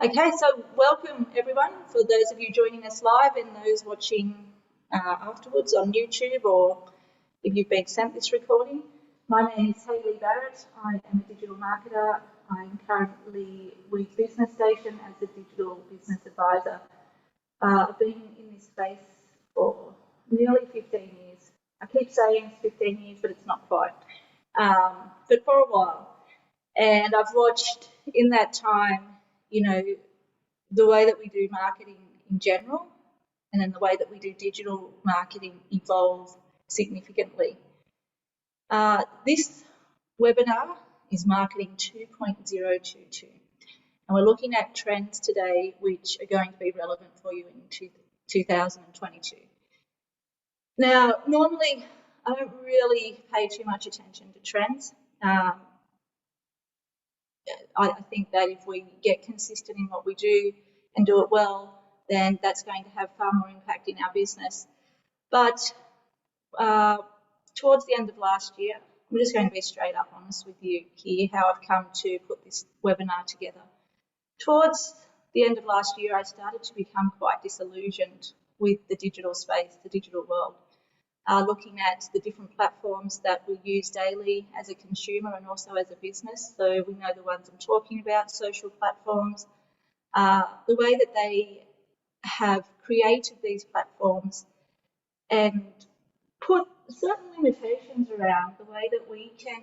Okay, so welcome everyone, for those of you joining us live and those watching afterwards on YouTube, or if you've been sent this recording. My name is Hayley Barrett. I am a digital marketer. I'm currently with Business Station as a digital business advisor. I've been in this space for nearly 15 years. I keep saying it's 15 years, but it's not quite. But for a while. And I've watched in that time, the way that we do marketing in general, and then the way that we do digital marketing evolve significantly. This webinar is Marketing 2.022, and we're looking at trends today which are going to be relevant for you in 2022. Now, normally I don't really pay too much attention to trends. I think that if we get consistent in what we do and do it well, then that's going to have far more impact in our business. But towards the end of last year, I'm just going to be straight up honest with you here, how I've come to put this webinar together. Towards the end of last year, I started to become quite disillusioned with the digital space, the digital world. Looking at the different platforms that we use daily as a consumer and also as a business. So we know the ones I'm talking about, social platforms, the way that they have created these platforms and put certain limitations around the way that we can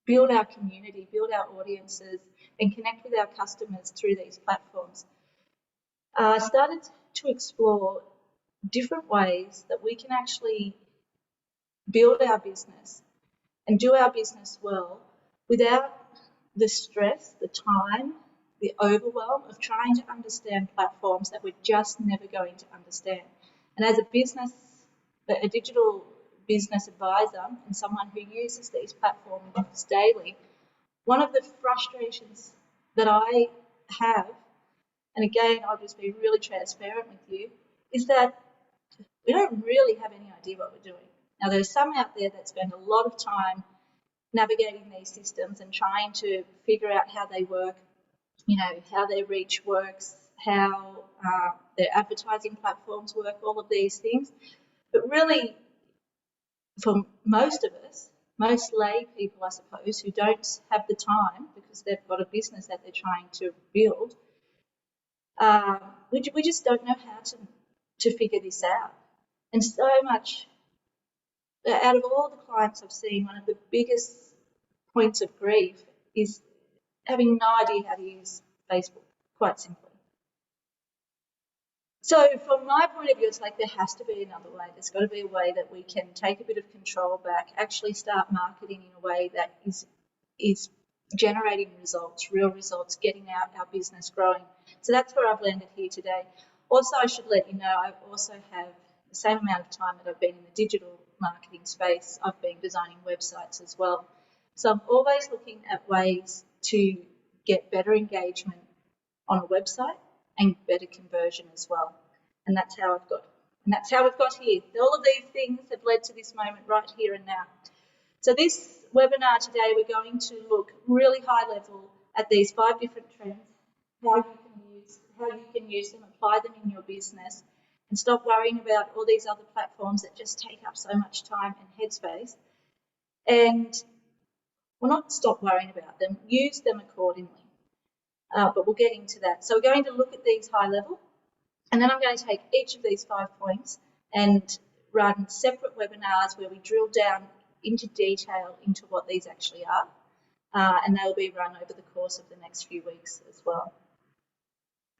build our community, build our audiences, and connect with our customers through these platforms. I started to explore different ways that we can actually build our business and do our business well without the stress, the time, the overwhelm of trying to understand platforms that we're just never going to understand. And as a digital business advisor and someone who uses these platforms daily, one of the frustrations that I have, and again, I'll just be really transparent with you, is that we don't really have any idea what we're doing. Now, there's some out there that spend a lot of time navigating these systems and trying to figure out how they work, how their reach works, how their advertising platforms work, all of these things. But really, for most of us, most lay people, I suppose, who don't have the time because they've got a business that they're trying to build, we just don't know how to figure this out. And so much, out of all the clients I've seen, one of the biggest points of grief is having no idea how to use Facebook, quite simply. So from my point of view, it's like there has to be another way. There's got to be a way that we can take a bit of control back, actually start marketing in a way that is generating results, real results, getting our business growing. So that's where I've landed here today. Also, I should let you know, I also have the same amount of time that I've been in the digital marketing space, I've been designing websites as well. So I'm always looking at ways to get better engagement on a website and better conversion as well. And that's how we've got here. All of these things have led to this moment right here and now. So this webinar today, we're going to look really high level at these 5 different trends, how you can use them, apply them in your business, and stop worrying about all these other platforms that just take up so much time and headspace. And well, not stop worrying about them, use them accordingly. But we'll get into that. So we're going to look at these high level, and then I'm going to take each of these 5 points and run separate webinars where we drill down into detail into what these actually are. And they'll be run over the course of the next few weeks as well.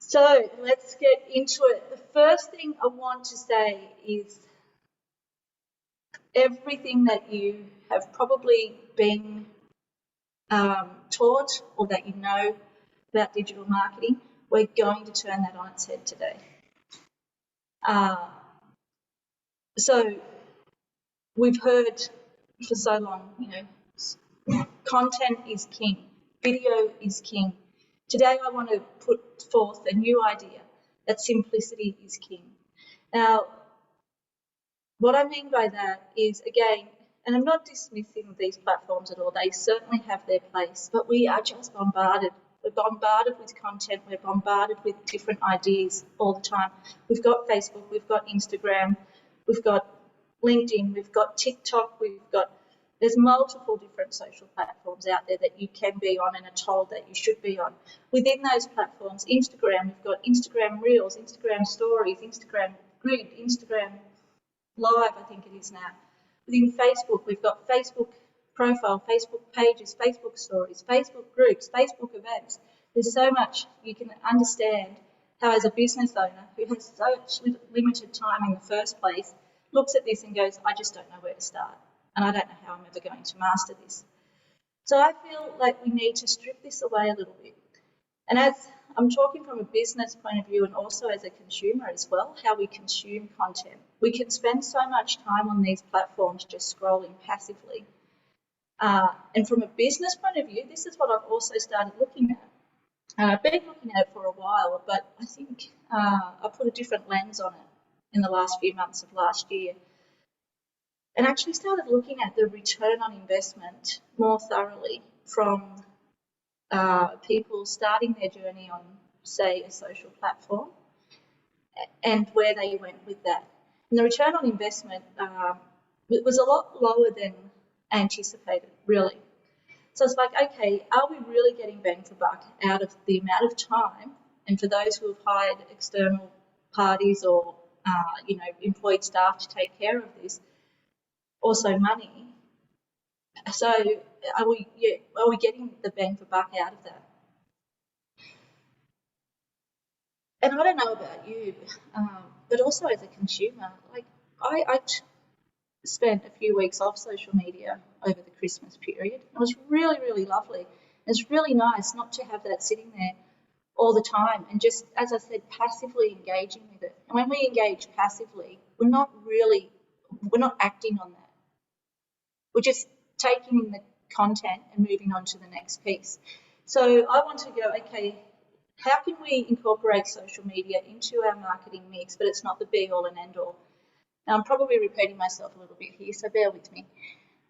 So let's get into it. The first thing I want to say is everything that you have probably been taught or that you know about digital marketing, we're going to turn that on its head today. So we've heard for so long, content is king, video is king. Today I want to put forth a new idea that simplicity is king. Now, what I mean by that is, again, and I'm not dismissing these platforms at all, they certainly have their place, but we are just bombarded We're bombarded with content. We're bombarded with different ideas all the time. We've got Facebook, we've got Instagram, we've got LinkedIn, we've got TikTok, there's multiple different social platforms out there that you can be on and are told that you should be on. Within those platforms, Instagram, we've got Instagram Reels, Instagram Stories, Instagram Grid, Instagram Live, I think it is now. Within Facebook, we've got Facebook profile, Facebook pages, Facebook stories, Facebook groups, Facebook events. There's so much you can understand how, as a business owner who has such limited time in the first place, looks at this and goes, I just don't know where to start, and I don't know how I'm ever going to master this. So I feel like we need to strip this away a little bit. And as I'm talking from a business point of view and also as a consumer as well, how we consume content. We can spend so much time on these platforms just scrolling passively. And from a business point of view, this is what I've also started looking at. And I've been looking at it for a while, but I think I put a different lens on it in the last few months of last year. And actually started looking at the return on investment more thoroughly from people starting their journey on, say, a social platform and where they went with that. And the return on investment was a lot lower than anticipated, really. So it's like, okay, are we really getting bang for buck out of the amount of time? And for those who have hired external parties or employed staff to take care of this, also money. So are we getting the bang for buck out of that? And I don't know about you, but also as a consumer, like I spent a few weeks off social media over the Christmas period. It was really, really lovely. It's really nice not to have that sitting there all the time and just, as I said, passively engaging with it. And when we engage passively, we're not acting on that. We're just taking in the content and moving on to the next piece. So I want to go, okay, how can we incorporate social media into our marketing mix, but it's not the be-all and end-all? Now, I'm probably repeating myself a little bit here, so bear with me.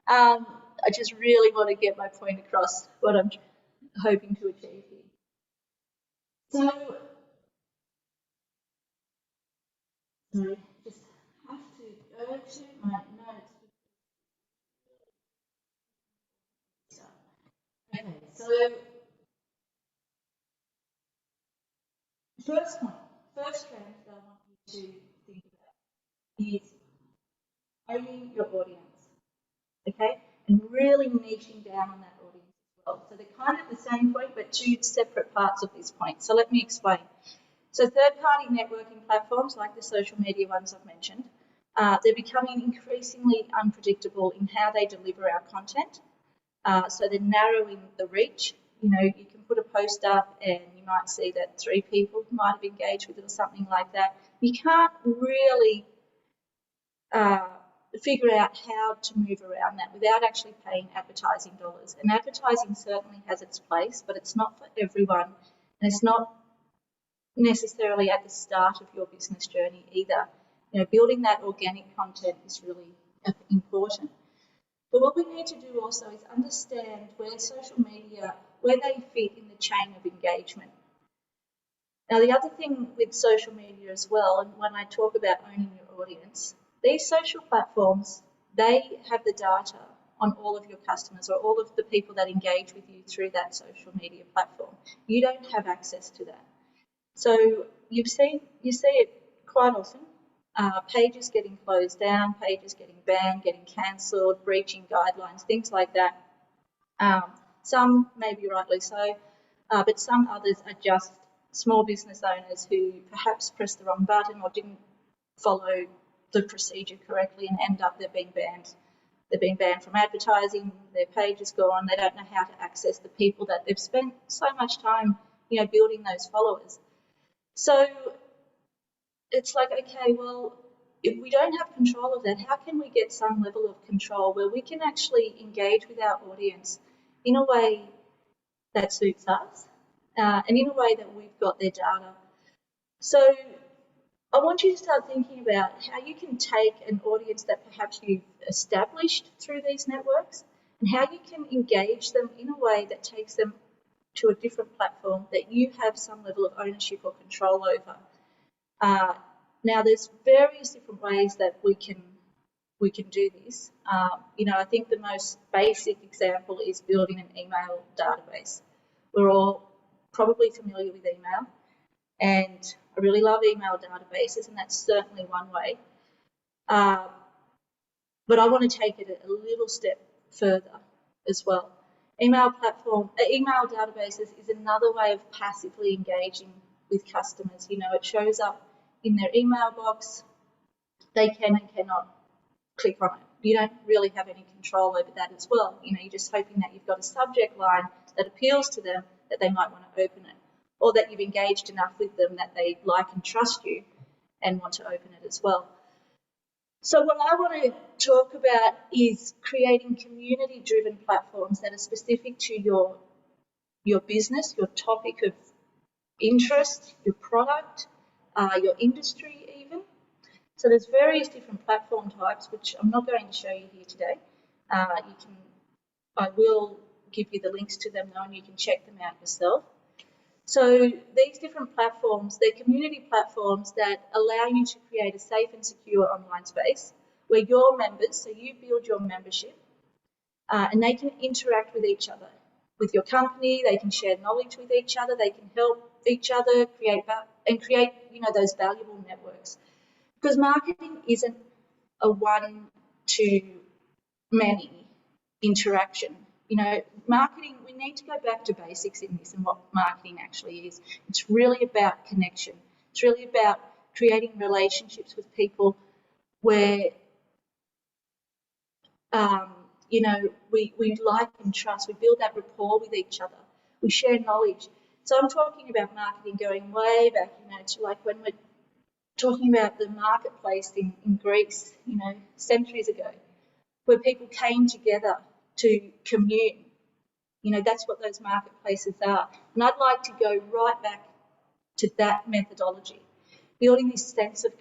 I just really want to get my point across, what I'm hoping to achieve here. So, sorry, just have to go to my notes. Okay, so first trend that I want you to think about is owning your audience, okay? And really niching down on that audience as well. So they're kind of the same point, but two separate parts of this point. So let me explain. So third-party networking platforms, like the social media ones I've mentioned, they're becoming increasingly unpredictable in how they deliver our content. So they're narrowing the reach. You know, you can put a post up and you might see that 3 people might have engaged with it or something like that. You can't really figure out how to move around that without actually paying advertising dollars. And advertising certainly has its place, but it's not for everyone, and it's not necessarily at the start of your business journey either. You know, building that organic content is really important. But what we need to do also is understand where social media, where they fit in the chain of engagement. Now, the other thing with social media as well, and when I talk about owning your audience, these social platforms, they have the data on all of your customers or all of the people that engage with you through that social media platform. You don't have access to that. So you see it quite often. Pages getting closed down, pages getting banned, getting cancelled, breaching guidelines, things like that. Some maybe rightly so, but some others are just small business owners who perhaps pressed the wrong button or didn't follow the procedure correctly and end up they're being banned. They're being banned from advertising, their page is gone, they don't know how to access the people that they've spent so much time, building those followers. So it's like, okay, well, if we don't have control of that, how can we get some level of control where we can actually engage with our audience in a way that suits us and in a way that we've got their data? So I want you to start thinking about how you can take an audience that perhaps you've established through these networks and how you can engage them in a way that takes them to a different platform that you have some level of ownership or control over. Now, there's various different ways that we can do this. I think the most basic example is building an email database. We're all probably familiar with email, and I really love email databases, and that's certainly one way. But I want to take it a little step further as well. Email databases is another way of passively engaging with customers. It shows up in their email box. They can and cannot click on it. You don't really have any control over that as well. You're just hoping that you've got a subject line that appeals to them, that they might want to open it, or that you've engaged enough with them that they like and trust you and want to open it as well. So what I want to talk about is creating community-driven platforms that are specific to your business, your topic of interest, your product, your industry even. So there's various different platform types, which I'm not going to show you here today. I will give you the links to them though, and you can check them out yourself. So these different platforms, they're community platforms that allow you to create a safe and secure online space where your members, so you build your membership, and they can interact with each other, with your company. They can share knowledge with each other. They can help each other create those valuable networks. Because marketing isn't a one-to-many interaction. Marketing, we need to go back to basics in this and what marketing actually is. It's really about connection. It's really about creating relationships with people where, we like and trust. We build that rapport with each other. We share knowledge. So I'm talking about marketing going way back, to like when we're talking about the marketplace in Greece, centuries ago, where people came together to commune. That's what those marketplaces are. And I'd like to go right back to that methodology, building this sense of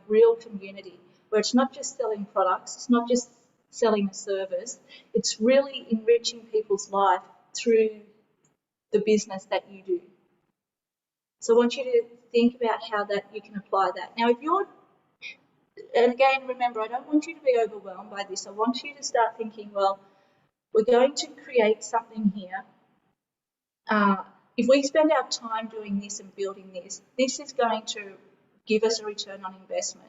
real community, where it's not just selling products, it's not just selling a service, it's really enriching people's life through the business that you do. So I want you to think about how that you can apply that. Now, and again, remember, I don't want you to be overwhelmed by this. I want you to start thinking, well, we're going to create something here. If we spend our time doing this and building this, this is going to give us a return on investment.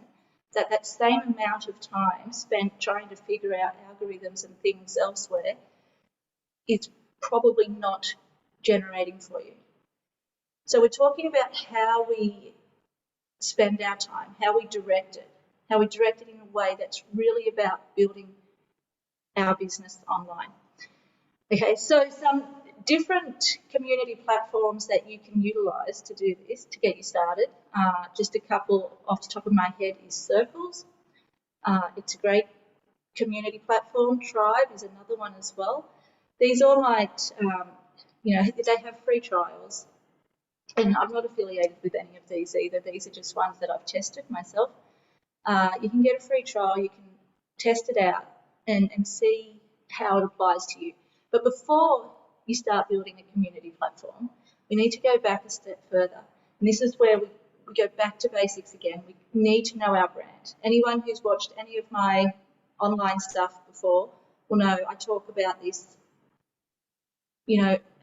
That same amount of time spent trying to figure out algorithms and things elsewhere is probably not generating for you. So we're talking about how we spend our time, how we direct it in a way that's really about building our business online. Okay, so some different community platforms that you can utilise to do this, to get you started. Just a couple off the top of my head is Circles. It's a great community platform. Tribe is another one as well. These all might, they have free trials. And I'm not affiliated with any of these either. These are just ones that I've tested myself. You can get a free trial, you can test it out and see how it applies to you. But before you start building a community platform, we need to go back a step further. And this is where we go back to basics again. We need to know our brand. Anyone who's watched any of my online stuff before will know I talk about this,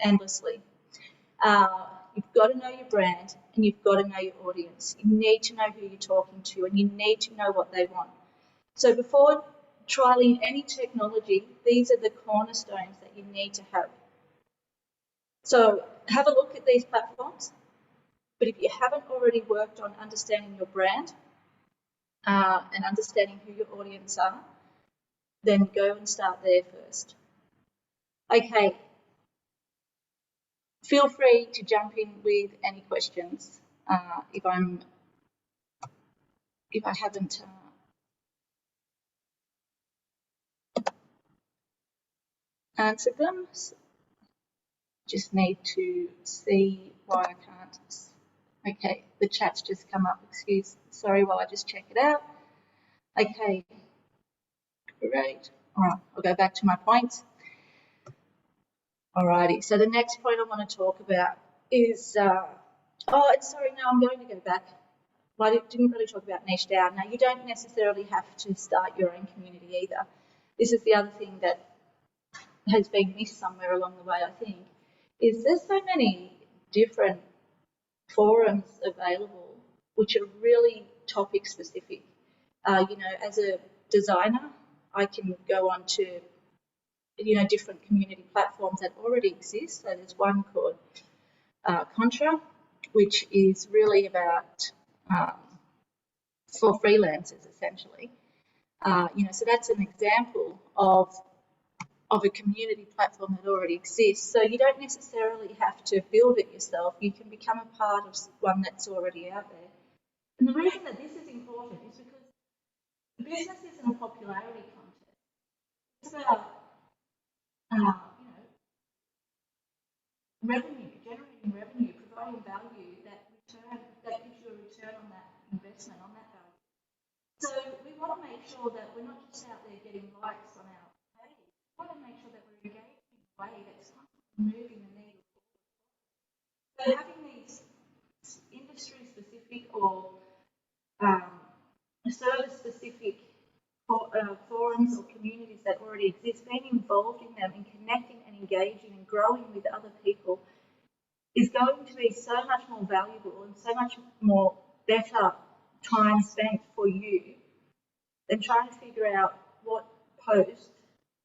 endlessly. You've got to know your brand and you've got to know your audience. You need to know who you're talking to and you need to know what they want. So before trialing any technology, these are the cornerstones that you need to have. So have a look at these platforms, but if you haven't already worked on understanding your brand and understanding who your audience are, then go and start there first. Okay. Feel free to jump in with any questions if I haven't answered them. Just need to see why I can't. Okay, the chat's just come up. Sorry while I just check it out. Okay, great. All right, I'll go back to my points. Alrighty, so the next point I want to talk about is, I'm going to go back. Well, I didn't really talk about niche down. Now, you don't necessarily have to start your own community either. This is the other thing that has been missed somewhere along the way, I think, is there's so many different forums available which are really topic specific. As a designer, I can go on to different community platforms that already exist. So there's one called Contra, which is really about for freelancers essentially. So that's an example of a community platform that already exists. So you don't necessarily have to build it yourself. You can become a part of one that's already out there. And the reason that this is important is because business isn't a popularity contest. It's about revenue, generating revenue, providing value that gives you a return on that investment, on that value. So we want to make sure that we're not just out there getting likes on our page. We want to make sure that we're engaging in a way that's moving the needle. So having these industry-specific or service-specific forums or communities that already exist, being involved in them and connecting and engaging and growing with other people is going to be so much more valuable and so much more better time spent for you than trying to figure out what post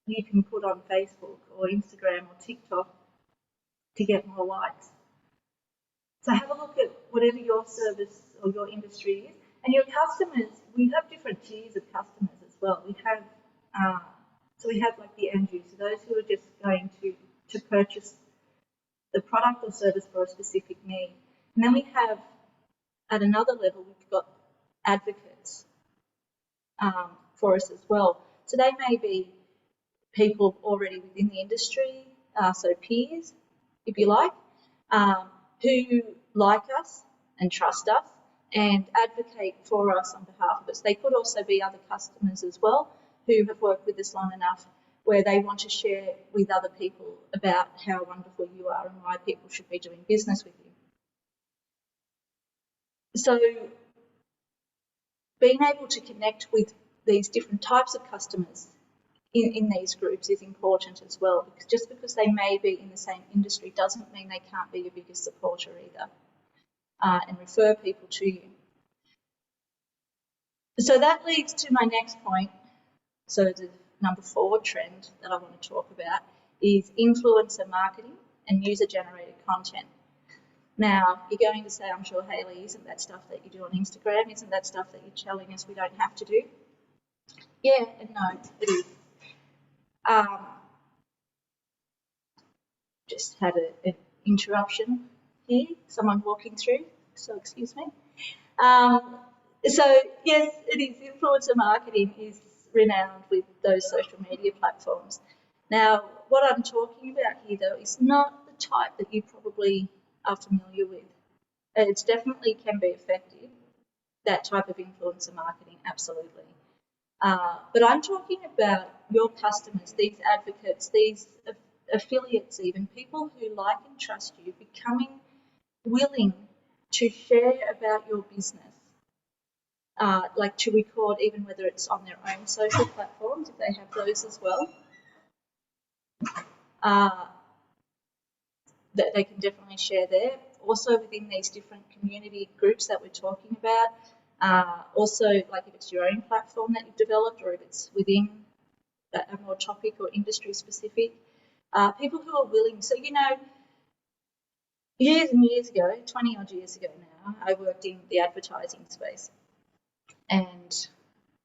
you can put on Facebook or Instagram or TikTok to get more likes. So have a look at whatever your service or your industry is. And your customers, we have different tiers of customers as well. We have like the end user, those who are just going to purchase the product or service for a specific need. And then we have, at another level, we've got advocates for us as well. So they may be people already within the industry, so peers, if you like, who like us and trust us and advocate for us on behalf of us. They could also be other customers as well who have worked with us long enough where they want to share with other people about how wonderful you are and why people should be doing business with you. So being able to connect with these different types of customers in these groups is important as well, because just because they may be in the same industry doesn't mean they can't be your biggest supporter either, and refer people to you. So that leads to my next point. So the number 4 trend that I want to talk about is influencer marketing and user-generated content. Now, you're going to say, I'm sure, Hayley, isn't that stuff that you do on Instagram? Isn't that stuff that you're telling us we don't have to do? Yeah and no, it is. Just had an interruption here, someone walking through, so excuse me. So yes, it is. Influencer marketing is renowned with those social media platforms. Now, what I'm talking about here, though, is not the type that you probably are familiar with. It definitely can be effective, that type of influencer marketing, absolutely. But I'm talking about your customers, these advocates, these affiliates even, people who like and trust you, becoming willing to share about your business, like to record even whether it's on their own social platforms, if they have those as well, that they can definitely share there. Also within these different community groups that we're talking about, also like if it's your own platform that you've developed or if it's within a more topic or industry specific, people who are willing. So, years and years ago, 20 odd years ago now, I worked in the advertising space and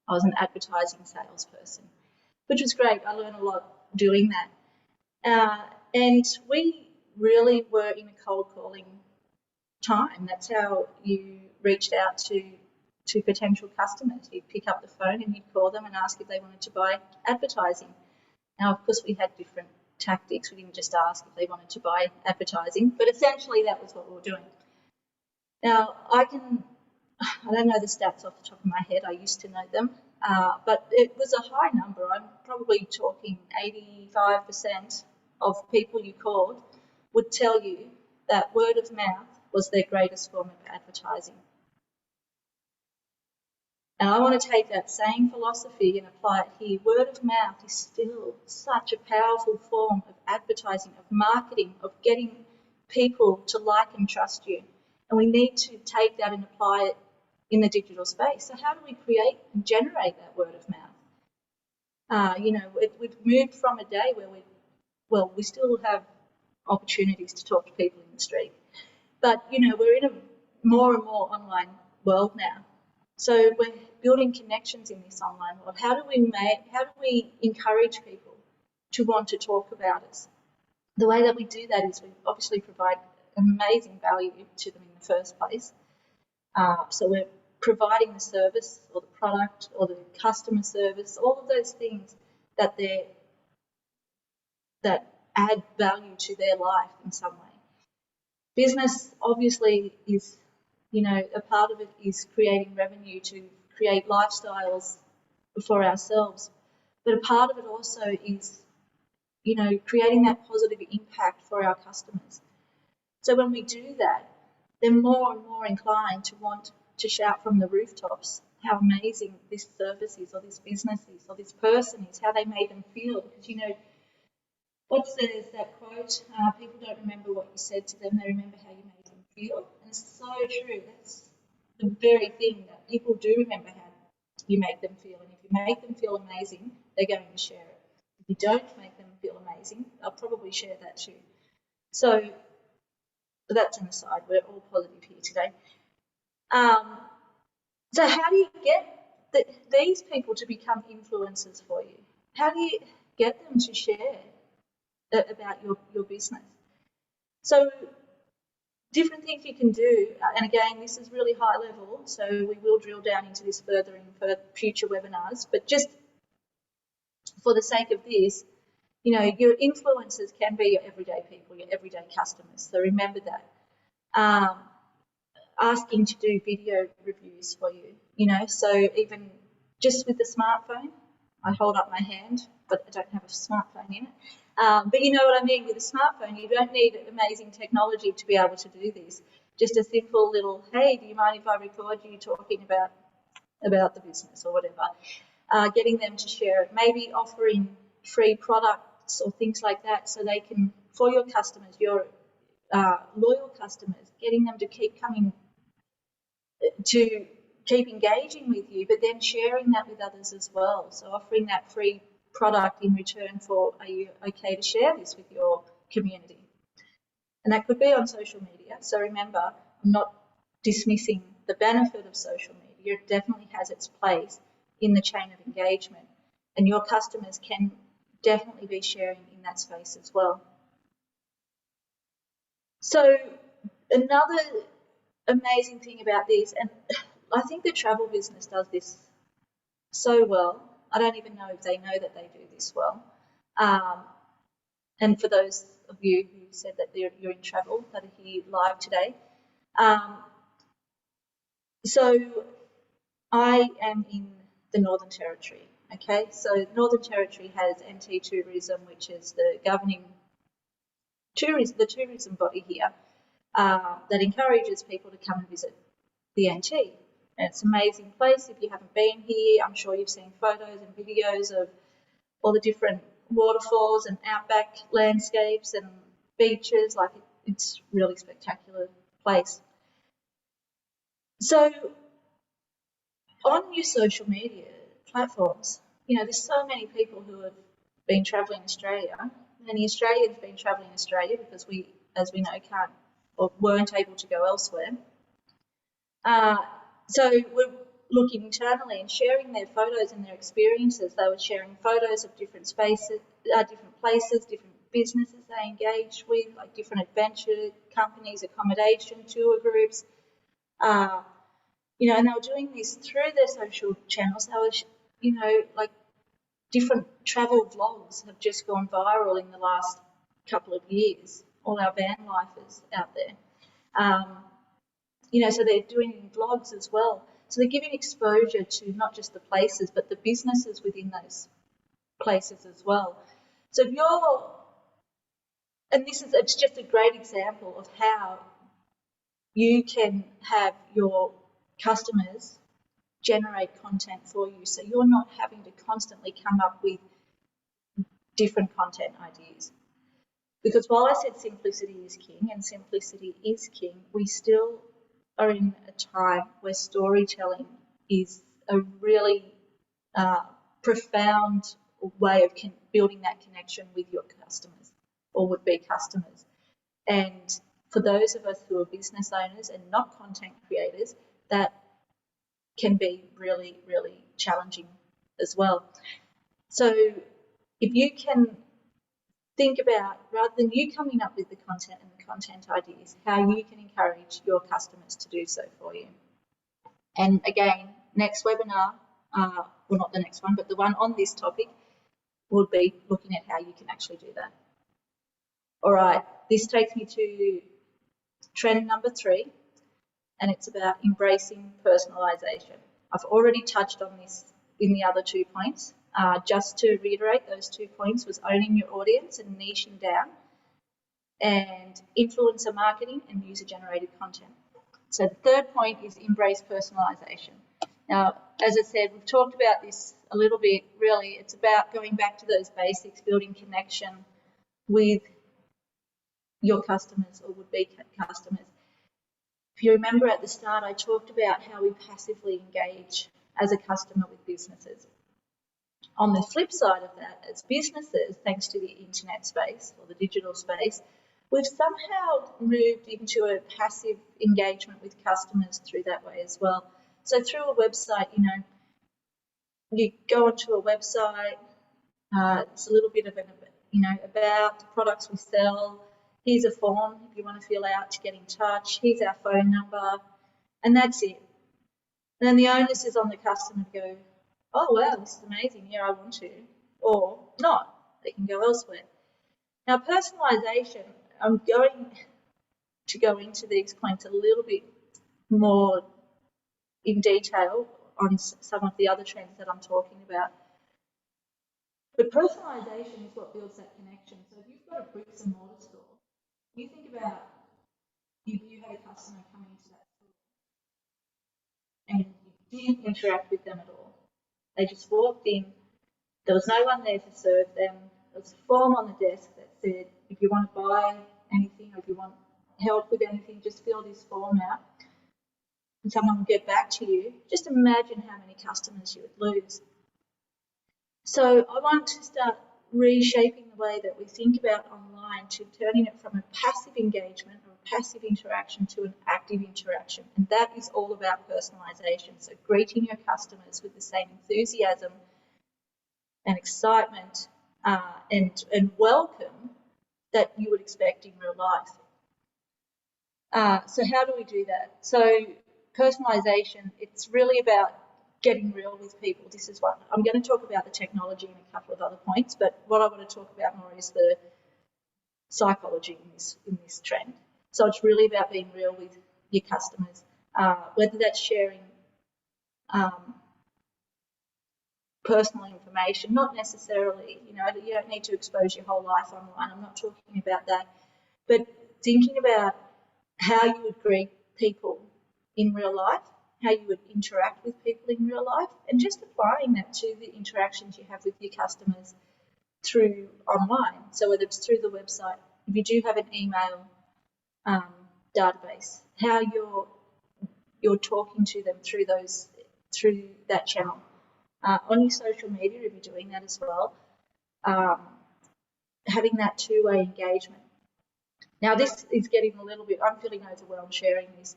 I was an advertising salesperson, which was great. I learned a lot doing that. And we really were in a cold calling time. That's how you reached out to potential customers. You'd pick up the phone and you'd call them and ask if they wanted to buy advertising. Now, of course, we had different tactics. We didn't just ask if they wanted to buy advertising, but essentially that was what we were doing. Now, I don't know the stats off the top of my head. I used to know them, but it was a high number. I'm probably talking 85% of people you called would tell you that word of mouth was their greatest form of advertising. And I want to take that same philosophy and apply it here. Word of mouth is still such a powerful form of advertising, of marketing, of getting people to like and trust you. And we need to take that and apply it in the digital space. So how do we create and generate that word of mouth? We've moved from a day where we still have opportunities to talk to people in the street. But, we're in a more and more online world now. So we're building connections in this online world. How do we encourage people to want to talk about us? The way that we do that is we obviously provide amazing value to them in the first place. So we're providing the service or the product or the customer service, all of those things that add value to their life in some way. Business obviously is, a part of it is creating revenue to create lifestyles for ourselves, but a part of it also is, creating that positive impact for our customers. So when we do that, they're more and more inclined to want to shout from the rooftops how amazing this service is, or this business is, or this person is, how they made them feel. Because, what's that quote? People don't remember what you said to them, they remember how you made them feel. And it's so true. That's the very thing, that people do remember how you make them feel. And if you make them feel amazing, they're going to share it. If you don't make them feel amazing, they'll probably share that too. So that's an aside. We're all positive here today. So how do you get these people to become influencers for you? How do you get them to share about your business? So different things you can do, and again, this is really high level, so we will drill down into this further in future webinars, but just for the sake of this, your influencers can be your everyday people, your everyday customers, so remember that. Asking to do video reviews for you, so even just with the smartphone, I hold up my hand, but I don't have a smartphone in it. But you know what I mean, with a smartphone, you don't need amazing technology to be able to do this. Just a simple little, hey, do you mind if I record you talking about the business or whatever? Getting them to share it, maybe offering free products or things like that, so they can, for your customers, your loyal customers, getting them to keep coming, to keep engaging with you, but then sharing that with others as well. So offering that free product in return for, are you okay to share this with your community? And that could be on social media. So remember, I'm not dismissing the benefit of social media. It definitely has its place in the chain of engagement, and your customers can definitely be sharing in that space as well. So another amazing thing about this, and I think the travel business does this so well. I don't even know if they know that they do this well. And for those of you who said that you're in travel, that are here live today. So I am in the Northern Territory, okay? So Northern Territory has NT Tourism, which is the governing the tourism body here, that encourages people to come and visit the NT. And it's an amazing place. If you haven't been here, I'm sure you've seen photos and videos of all the different waterfalls and outback landscapes and beaches. Like, it's a really spectacular place. So on your social media platforms, there's so many people who have been travelling Australia. Many Australians have been travelling Australia because we, as we know, can't or weren't able to go elsewhere. So we're looking internally and sharing their photos and their experiences. They were sharing photos of different spaces, different places, different businesses they engage with, like different adventure companies, accommodation, tour groups. And they were doing this through their social channels. They were, like different travel vlogs have just gone viral in the last couple of years. All our van lifers out there. So they're doing vlogs as well. So they're giving exposure to not just the places, but the businesses within those places as well. So if you're and it's just a great example of how you can have your customers generate content for you, so you're not having to constantly come up with different content ideas. Because while I said simplicity is king, and simplicity is king, we still are in a time where storytelling is a really profound way of building that connection with your customers or would-be customers. And for those of us who are business owners and not content creators, that can be really, really challenging as well. So if you can think about, rather than you coming up with the content and the content ideas, how you can encourage your customers to do so for you. And again, next webinar, well, not the next one, but the one on this topic would be looking at how you can actually do that. All right, this takes me to trend number 3, and it's about embracing personalization. I've already touched on this in the other 2 points. Just to reiterate, those 2 points was owning your audience and niching down, and influencer marketing and user-generated content. So the third point is embrace personalization. Now, as I said, we've talked about this a little bit. Really, it's about going back to those basics, building connection with your customers or would-be customers. If you remember at the start, I talked about how we passively engage as a customer with businesses. On the flip side of that, as businesses, thanks to the internet space or the digital space, we've somehow moved into a passive engagement with customers through that way as well. So through a website, you go onto a website, it's a little bit of about the products we sell. Here's a form if you want to fill out to get in touch. Here's our phone number, and that's it. And then the onus is on the customer to go, oh, wow, this is amazing. Yeah, I want to. Or not. They can go elsewhere. Now, personalization, I'm going to go into these points a little bit more in detail on some of the other trends that I'm talking about. But personalization is what builds that connection. So if you've got a bricks and mortar store, you think about if you had a customer coming into that store and you didn't interact with them at all. They just walked in, there was no one there to serve them, there was a form on the desk that said, if you want to buy anything or if you want help with anything, just fill this form out and someone will get back to you. Just imagine how many customers you would lose. So I want to start reshaping the way that we think about online to turning it from a passive engagement or a passive interaction to an active interaction. And that is all about personalization. So greeting your customers with the same enthusiasm and excitement and welcome that you would expect in real life. So how do we do that? So personalization, it's really about getting real with people. This is what I'm going to talk about, the technology and a couple of other points, but what I want to talk about more is the psychology in this trend. So it's really about being real with your customers, whether that's sharing personal information, not necessarily, you don't need to expose your whole life online. I'm not talking about that, but thinking about how you would greet people in real life, how you would interact with people in real life, and just applying that to the interactions you have with your customers through online. So whether it's through the website, if you do have an email database, how you're talking to them through that channel. On your social media, if you're doing that as well, having that two-way engagement. Now this is getting a little bit, I'm feeling overwhelmed sharing this.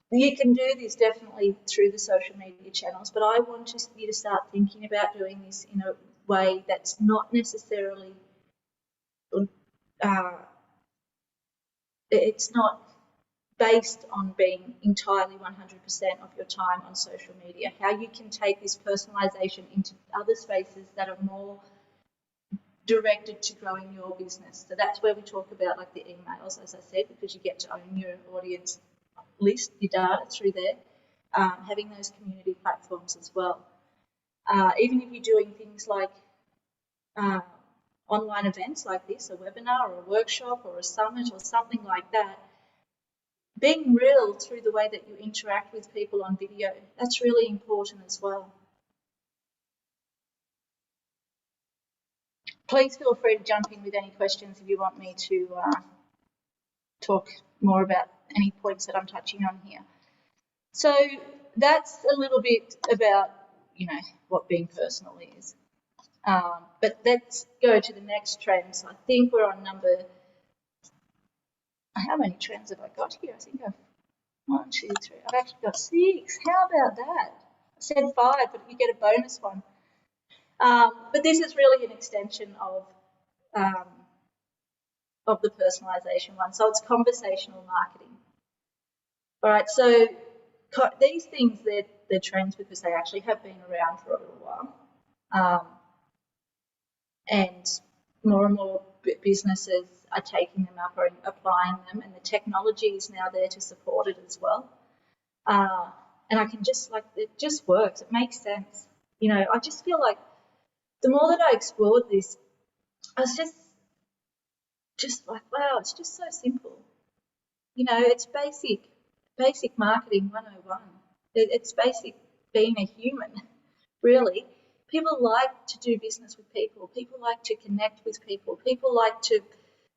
You can do this definitely through the social media channels, but I want you to start thinking about doing this in a way that's not necessarily, it's not based on being entirely 100% of your time on social media. How you can take this personalization into other spaces that are more directed to growing your business. So that's where we talk about like the emails, as I said, because you get to own your audience list, your data through there, having those community platforms as well. Even if you're doing things like online events like this, a webinar or a workshop or a summit or something like that, being real through the way that you interact with people on video, that's really important as well. Please feel free to jump in with any questions if you want me to talk more about any points that I'm touching on here. So that's a little bit about, what being personal is. But let's go to the next trend. So I think we're on number, how many trends have I got here? I think I've 1, 2, 3. I've actually got 6. How about that? I said 5, but you get a bonus one. But this is really an extension of the personalization one. So it's conversational marketing. All right, so these things, they're trends because they actually have been around for a little while. And more businesses are taking them up or applying them, and the technology is now there to support it as well. And I can just, it just works. It makes sense. I just feel like the more that I explored this, I was just like, wow, it's just so simple. It's basic marketing 101. It's basic being a human, really. People like to do business with people. People like to connect with people. People like to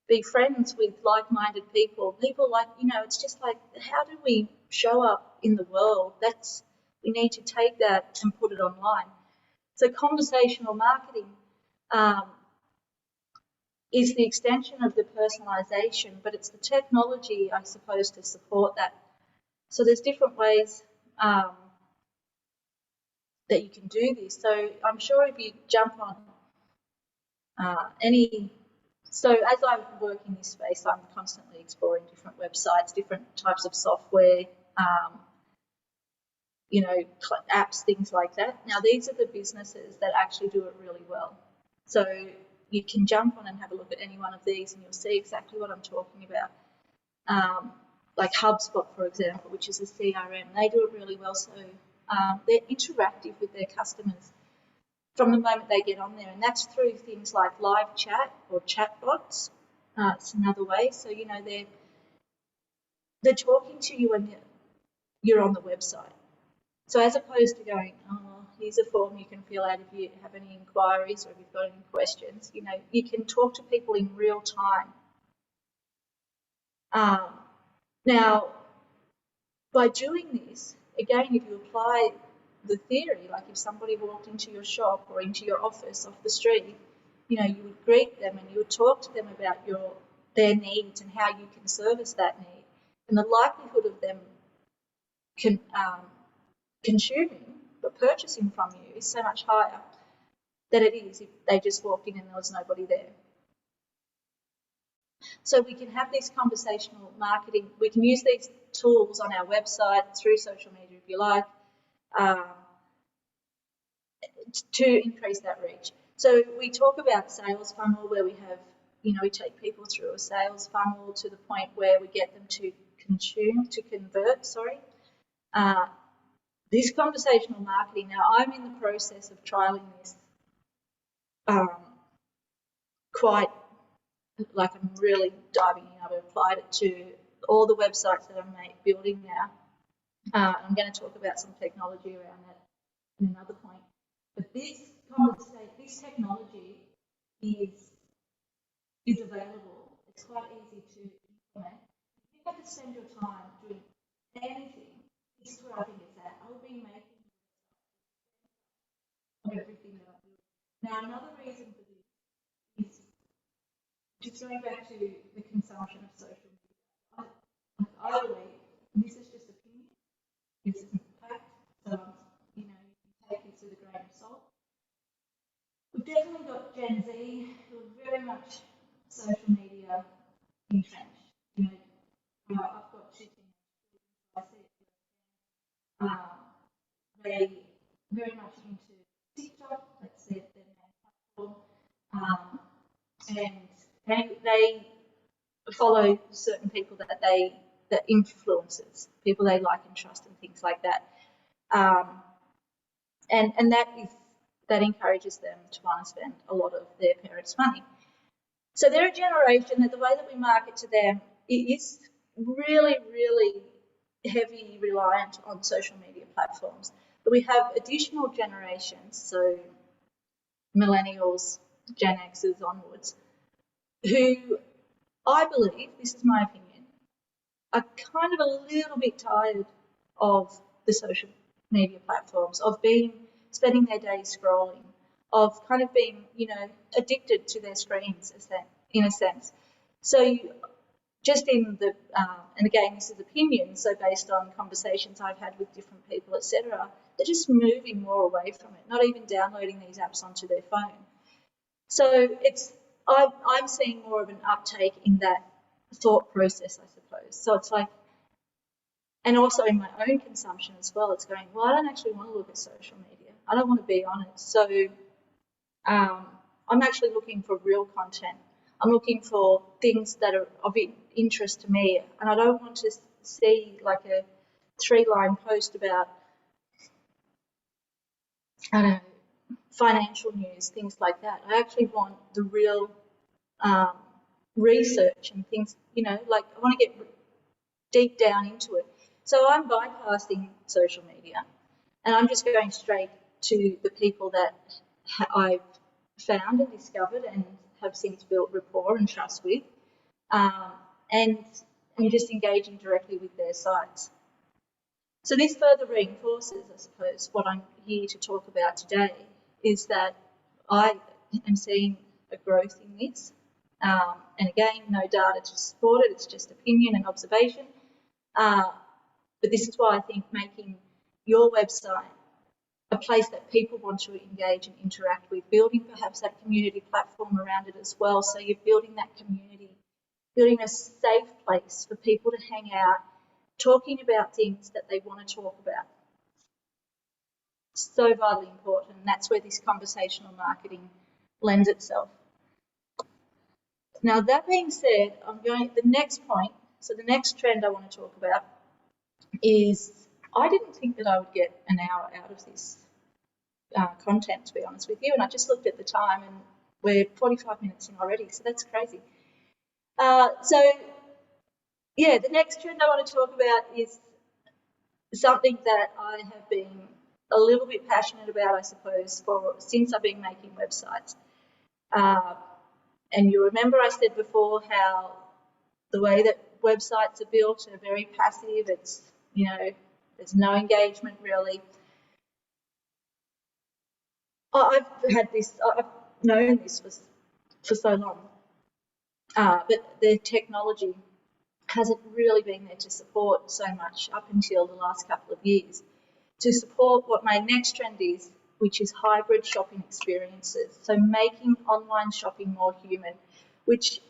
be friends with like-minded people. People like, it's just like, how do we show up in the world? We need to take that and put it online. So conversational marketing is the extension of the personalization, but it's the technology, I suppose, to support that. So there's different ways that you can do this. So I'm sure if you jump on so as I work in this space, I'm constantly exploring different websites, different types of software, apps, things like that. Now, these are the businesses that actually do it really well. So you can jump on and have a look at any one of these and you'll see exactly what I'm talking about. Like HubSpot, for example, which is a CRM, they do it really well. So they're interactive with their customers from the moment they get on there, and that's through things like live chat or chatbots. It's another way. So they're talking to you when you're on the website. So as opposed to going, here's a form you can fill out if you have any inquiries or if you've got any questions, you can talk to people in real time. Now, by doing this, again, if you apply the theory, like if somebody walked into your shop or into your office off the street, you would greet them and you would talk to them about their needs and how you can service that need. And the likelihood of them consuming but purchasing from you is so much higher than it is if they just walked in and there was nobody there. So we can have this conversational marketing. We can use these tools on our website, through social media if you like, to increase that reach. So we talk about sales funnel where we have, we take people through a sales funnel to the point where we get them to convert. This conversational marketing, now I'm in the process of trialing this I'm really diving in. I've applied it to all the websites that I'm building now. I'm going to talk about some technology around that in another point. But this technology is available. It's quite easy to implement. If you have to spend your time doing anything, this is where I think it's at. I'll be making everything that I do. Now, another reason for this is just going back to the consumption of social media. I believe, and this is just opinion, this isn't fact, so you take this with a grain of salt. We've definitely got Gen Z who are very much social media entrenched. I've got 2 teenagers, so I see it. They very much into TikTok, that's their main platform, and they follow certain people that influences, people they like and trust and things like that. And that encourages them to want to spend a lot of their parents' money. So they're a generation that the way that we market to them is really, really heavy reliant on social media platforms. But we have additional generations, so millennials, Gen Xers onwards, who I believe, this is my opinion, are kind of a little bit tired of the social media platforms, of spending their days scrolling, of kind of being, addicted to their screens, in a sense. So just in the, and again, this is opinion, so based on conversations I've had with different people, etc., they're just moving more away from it, not even downloading these apps onto their phone. So I'm seeing more of an uptake in that thought process, I suppose. So it's like, and also in my own consumption as well, it's going, well, I don't actually want to look at social media. I don't want to be on it. So I'm actually looking for real content. I'm looking for things that are of interest to me, and I don't want to see like a 3-line post about, I don't know, financial news, things like that. I actually want the real research and things, like I want to get deep down into it. So I'm bypassing social media, and I'm just going straight to the people that I've found and discovered and have since built rapport and trust with, and just engaging directly with their sites. So this further reinforces, I suppose, what I'm here to talk about today, is that I am seeing a growth in this. And again, no data to support it, it's just opinion and observation. But this is why I think making your website a place that people want to engage and interact with, building perhaps that community platform around it as well. So you're building that community, building a safe place for people to hang out, talking about things that they want to talk about. So vitally important, and that's where this conversational marketing lends itself. Now, that being said, the next point, so the next trend I want to talk about is, I didn't think that I would get an hour out of this content, to be honest with you, and I just looked at the time and we're 45 minutes in already, so that's crazy. The next trend I want to talk about is something that I have been a little bit passionate about, I suppose, since I've been making websites. And you remember I said before how the way that websites are built are very passive. It's, there's no engagement really. I've known this for so long, but the technology hasn't really been there to support so much up until the last couple of years, to support what my next trend is, which is hybrid shopping experiences. So making online shopping more human, which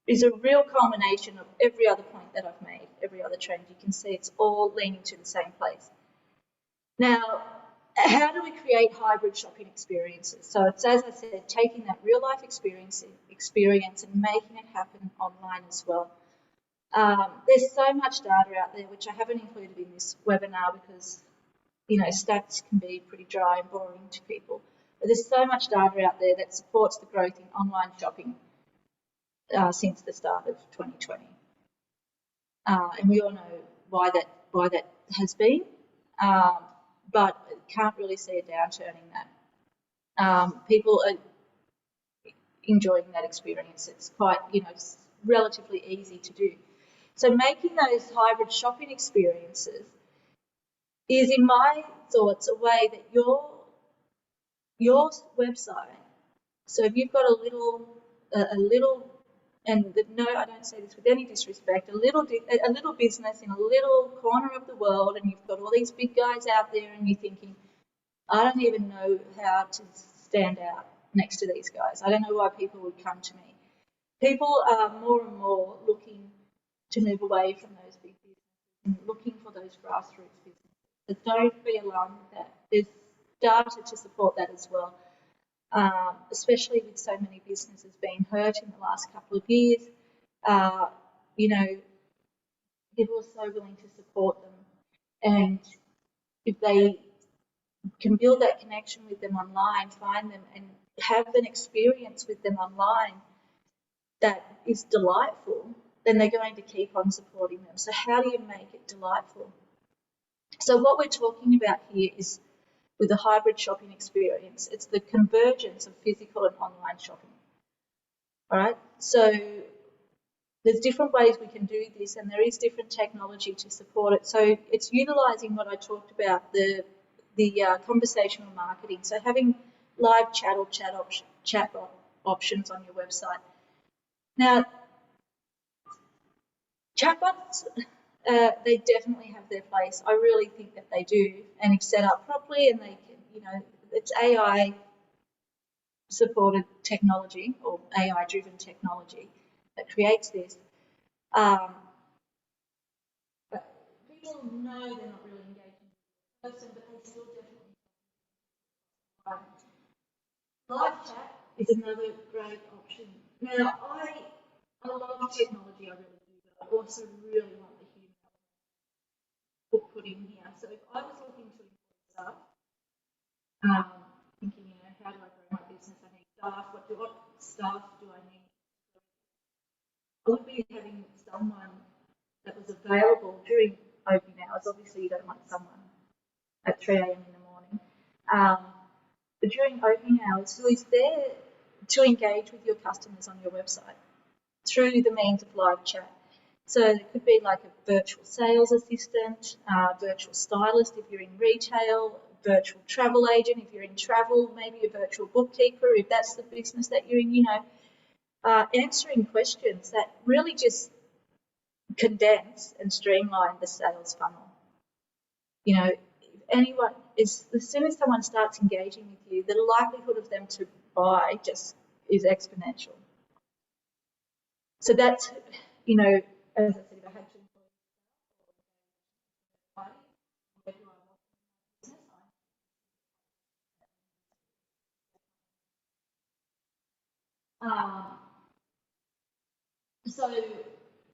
is a real culmination of every other point that I've made, every other trend. You can see it's all leaning to the same place. Now, how do we create hybrid shopping experiences? So it's, as I said, taking that real life experience and making it happen online as well. There's so much data out there, which I haven't included in this webinar because, stats can be pretty dry and boring to people. But there's so much data out there that supports the growth in online shopping since the start of 2020. And we all know why that has been, but can't really see a downturn in that. People are enjoying that experience. It's quite, relatively easy to do. So making those hybrid shopping experiences is, in my thoughts, a way that your website, so if you've got a little, and no, I don't say this with any disrespect, a little business in a little corner of the world, and you've got all these big guys out there, and you're thinking, I don't even know how to stand out next to these guys. I don't know why people would come to me. People are more and more looking to move away from those big businesses and looking for those grassroots businesses. So don't be alarmed with that. There's data to support that as well, especially with so many businesses being hurt in the last couple of years. People are so willing to support them, and if they can build that connection with them online, find them and have an experience with them online, that is delightful, then they're going to keep on supporting them. So how do you make it delightful? So what we're talking about here is, with a hybrid shopping experience, it's the convergence of physical and online shopping. All right, so there's different ways we can do this, and there is different technology to support it. So it's utilising what I talked about, the conversational marketing. So having live chat or chat options on your website. Now, chatbots, they definitely have their place. I really think that they do, and if set up properly, and they can, it's AI supported technology or AI driven technology that creates this. But people know they're not really engaging with the person, but they still definitely. Live chat is another great option. Now, I love technology, I really do, but I also really want the human put in here. So if I was looking to employ staff, thinking, how do I grow my business? I need staff. What staff do I need? I would be having someone that was available during opening hours. Obviously, you don't want someone at 3 a.m. in the morning. But during opening hours, who is there to engage with your customers on your website through the means of live chat. So it could be like a virtual sales assistant, virtual stylist if you're in retail, virtual travel agent if you're in travel, maybe a virtual bookkeeper if that's the business that you're in, answering questions that really just condense and streamline the sales funnel. Anyone as soon as someone starts engaging with you, the likelihood of them to buy just is exponential. So that's, as I said, if I had to employ a party, where do I want business? So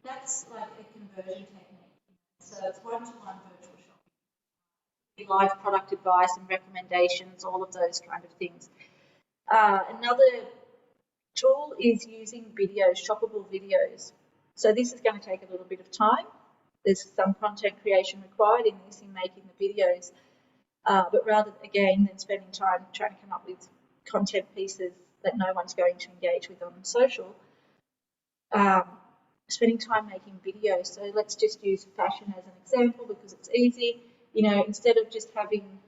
that's like a conversion technique. So it's one-to-one virtual shopping, live product advice and recommendations, all of those kind of things. Another tool is using videos, shoppable videos. So this is going to take a little bit of time. There's some content creation required in this, in making the videos. But rather, again, than spending time trying to come up with content pieces that no one's going to engage with on social, spending time making videos. So let's just use fashion as an example because it's easy. Instead of just having,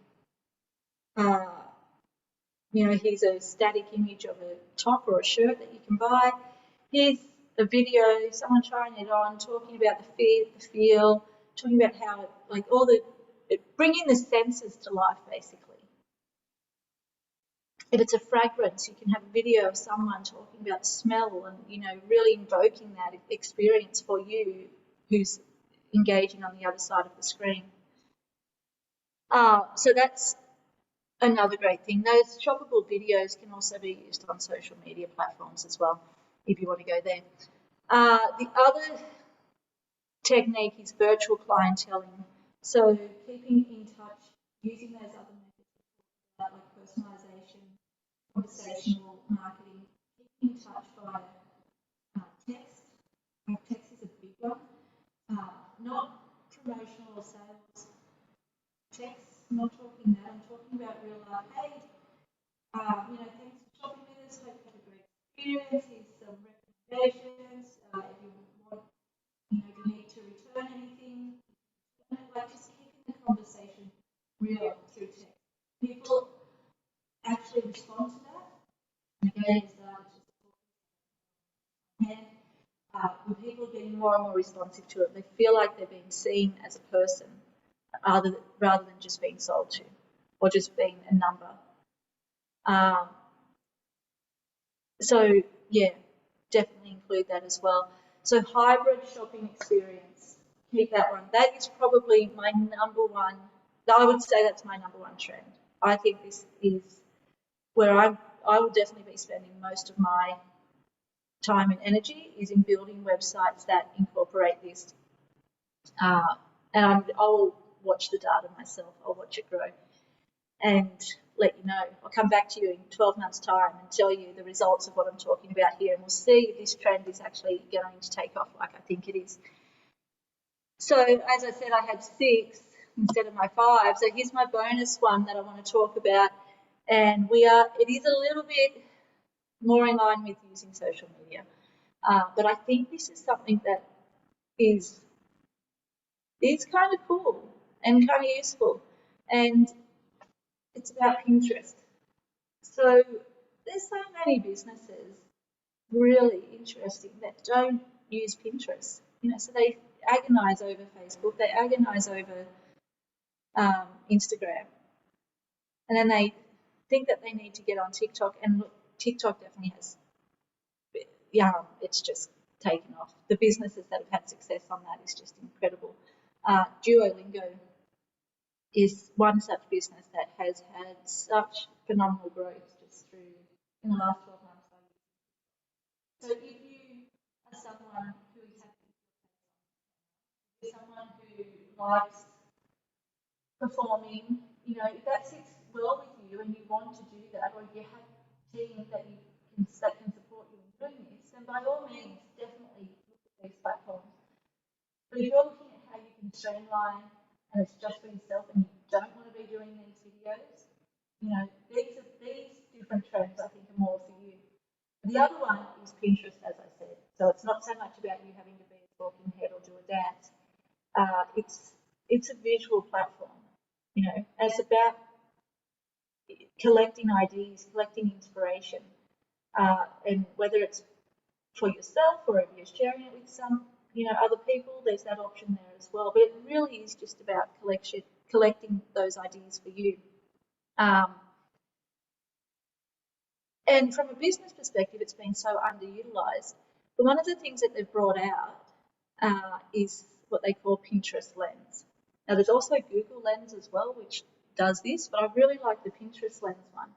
here's a static image of a top or a shirt that you can buy. Here's a video, someone trying it on, talking about the fit, the feel, talking about how, bringing the senses to life, basically. If it's a fragrance, you can have a video of someone talking about the smell and, really invoking that experience for you who's engaging on the other side of the screen. So that's another great thing. Those shoppable videos can also be used on social media platforms as well, if you want to go there. The other technique is virtual clienteling. So keeping in touch, using those other methods like personalization, conversational marketing, keeping in touch via text. Text is a big one. Not promotional or sales text, not talking that. I'm talking about real life. Hey, thanks for shopping with us. Hope you have a great experience. Here's some recommendations. If you want, if you need to return anything, just keeping the conversation real through text. People actually respond to that. And again, it's with people getting more and more responsive to it, they feel like they're being seen as a person rather than just being sold to or just being a number. So, yeah, definitely include that as well. So hybrid shopping experience, keep that one. That is probably my number one. I would say that's my number one trend. I think this is where I will definitely be spending most of my time and energy is in building websites that incorporate this. And I'll watch the data myself. I'll watch it grow. and let you know. I'll come back to you in 12 months' time and tell you the results of what I'm talking about here, and we'll see if this trend is actually going to take off like I think it is. So as I said, I had 6 instead of my 5. So here's my bonus one that I want to talk about, and it is a little bit more in line with using social media, but I think this is something that is kind of cool and kind of useful, and it's about Pinterest. So there's so many businesses really interesting that don't use Pinterest. So they agonize over Facebook, they agonize over Instagram, and then they think that they need to get on TikTok. And look, TikTok definitely has, it's just taken off. The businesses that have had success on that is just incredible. Duolingo is one such business that has had such phenomenal growth just in the last 12 months. So if you are someone who is happy, someone who likes performing, if that sits well with you and you want to do that, or you have a team that can support you in doing this, then by all means, definitely look at these platforms. But if you're looking at how you can streamline and it's just for yourself and you don't want to be doing these videos, these different trends I think are more for you. The other one is Pinterest, as I said. So it's not so much about you having to be a talking head or do a dance. It's a visual platform. It's about collecting ideas, collecting inspiration, and whether it's for yourself or if you're sharing it with some, other people, there's that option there as well. But it really is just about collecting those ideas for you. And from a business perspective, it's been so underutilized. But one of the things that they've brought out is what they call Pinterest Lens. Now, there's also Google Lens as well, which does this, but I really like the Pinterest Lens one.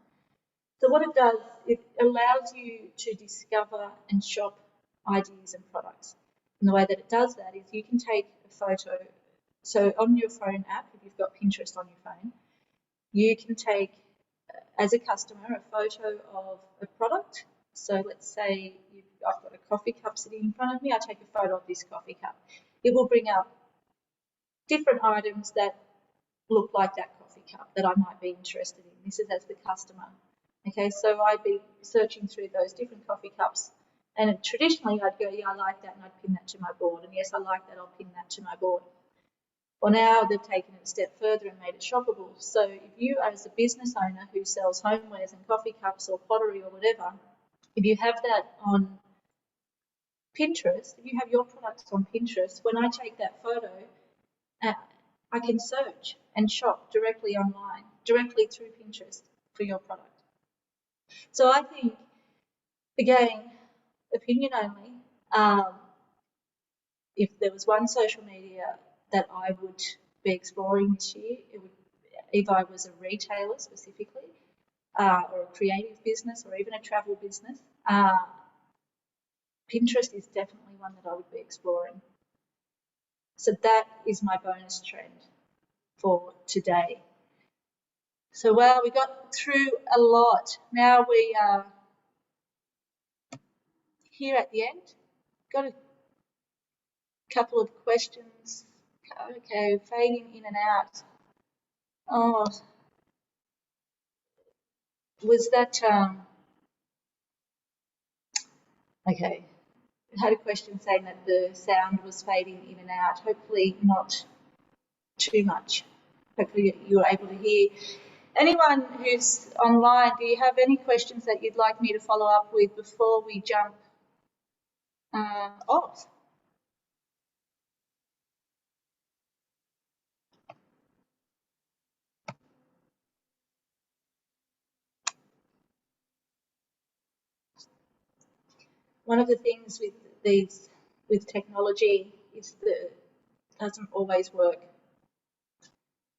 So what it does, it allows you to discover and shop ideas and products. And the way that it does that is you can take a photo. So on your phone app, if you've got Pinterest on your phone, you can take, as a customer, a photo of a product. So let's say I've got a coffee cup sitting in front of me. I take a photo of this coffee cup. It will bring up different items that look like that coffee cup that I might be interested in. This is as the customer. Okay, so I'd be searching through those different coffee cups, and traditionally I'd go, yeah, I like that, and I'd pin that to my board, and yes, I like that, I'll pin that to my board. Well, now they've taken it a step further and made it shoppable. So if you, as a business owner who sells homewares and coffee cups or pottery or whatever, if you have that on Pinterest, if you have your products on Pinterest, when I take that photo, I can search and shop directly online, directly through Pinterest for your product. So I think, again, opinion only, if there was one social media that I would be exploring this year, it would, if I was a retailer specifically, or a creative business, or even a travel business, Pinterest is definitely one that I would be exploring. So that is my bonus trend for today. So, well, we got through a lot. Now we are here at the end. Got a couple of questions. Okay, fading in and out. Oh, was that, okay. I had a question saying that the sound was fading in and out. Hopefully not too much. Hopefully you were able to hear. Anyone who's online, do you have any questions that you'd like me to follow up with before we jump off? One of the things with technology is that it doesn't always work.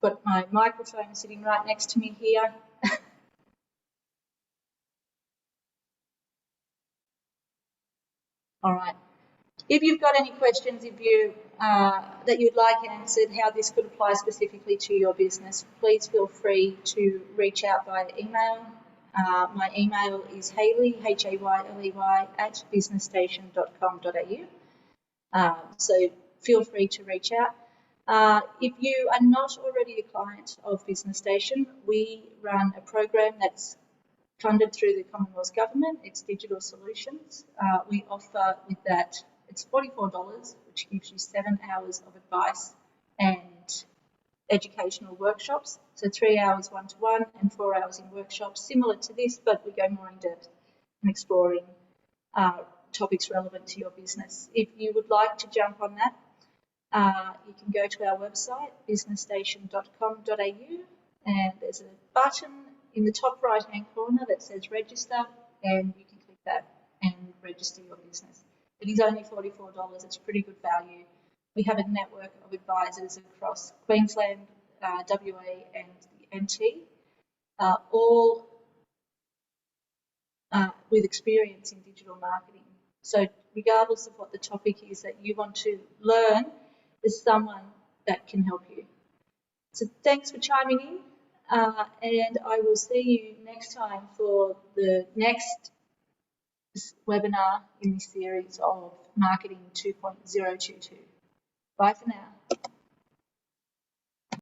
Got my microphone sitting right next to me here. All right. If you've got any questions, that you'd like answered, how this could apply specifically to your business, please feel free to reach out via email. My email is Hayley, Hayley, @businessstation.com.au. So feel free to reach out. If you are not already a client of Business Station, we run a program that's funded through the Commonwealth Government. It's Digital Solutions. We offer with that, it's $44, which gives you 7 hours of advice and educational workshops. So 3 hours one-to-one and 4 hours in workshops, similar to this, but we go more in depth in exploring topics relevant to your business. If you would like to jump on that, you can go to our website, businessstation.com.au, and there's a button in the top right-hand corner that says register, and you can click that and register your business. It is only $44. It's pretty good value. We have a network of advisors across Queensland, WA, and the NT, all with experience in digital marketing. So regardless of what the topic is that you want to learn, there's someone that can help you. So thanks for chiming in, and I will see you next time for the next webinar in this series of Marketing 2.022. Bye for now.